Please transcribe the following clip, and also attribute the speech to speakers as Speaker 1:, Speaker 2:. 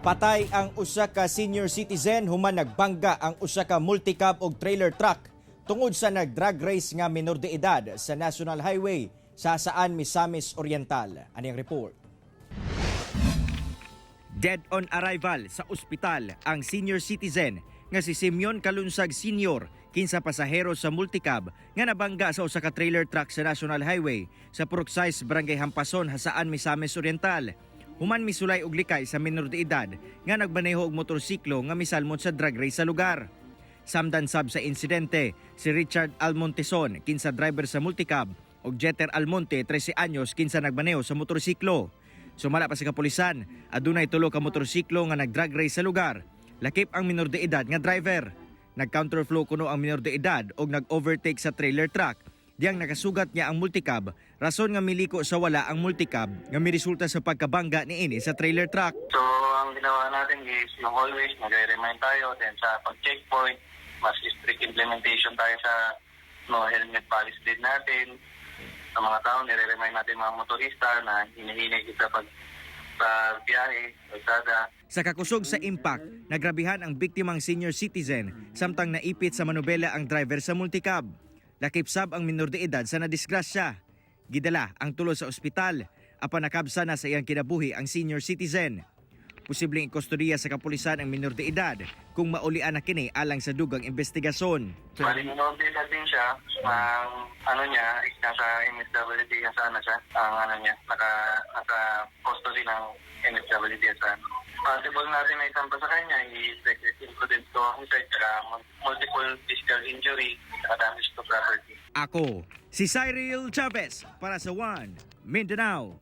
Speaker 1: Patay ang usa ka senior citizen human nagbangga ang usa ka multicab og trailer truck tungod sa nag-drag race nga minor de edad sa National Highway sa Saan Misamis Oriental. Ani ang report. Dead on arrival sa ospital ang senior citizen nga si Simeon Kalunsag Sr., 15 pasahero sa multicab nga nabangga sa usa ka trailer truck sa National Highway sa Puruksais, Barangay Hampason, Saan Misamis Oriental. Human misulay og likay sa minor de edad nga nagbaneho og motorsiklo nga misalmon sa drag race sa lugar. Samdan sab sa insidente si Richard Almonteson, 15 driver sa multicab, ug Jeter Almonte, 13 anyos, 15 nagbaneho sa motorsiklo. Sumala pa sa kapulisan, adunay 3 ka motorsiklo nga nag-drag race sa lugar. Lakip ang minor de edad nga driver. Nag-counterflow kuno ang minor de edad og nag-overtake sa trailer truck. Diyang nakasugat niya ang multicab, rason nga miliko sa wala ang multicab nga miresulta sa pagkabangga niini sa trailer truck.
Speaker 2: So, ang ginawa natin is yung always nag-remind tayo, then sa pag-checkpoint, mas strict implementation tayo sa helmet policy din natin. Sa mga tao, nire-remind natin mga motorista na hinihinay sa pagbiyahe, pagsada.
Speaker 1: Sa kakusog sa impact, nagrabihan ang biktimang senior citizen samtang naipit sa manubela ang driver sa multicab. Lakip sab ang minor de edad sa nadisgrasya. Gidala ang tulo sa ospital, apan nakabsa na sa iyang kinabuhi ang senior citizen. Posibleng ikustodiya sa kapulisan ang minor de edad kung maulian na kini alang sa dugang investigasyon.
Speaker 2: Bali, minor de edad din siya. Ang niya, is nasa MSWD, nasaan na siya. Ang niya, naka-custody ng MSWD saan. Possible natin na isampa sa kanya is reckless imprudence to homicide, multiple physical injury, damage to property.
Speaker 1: Ako, si Cyril Chavez para sa One Mindanao.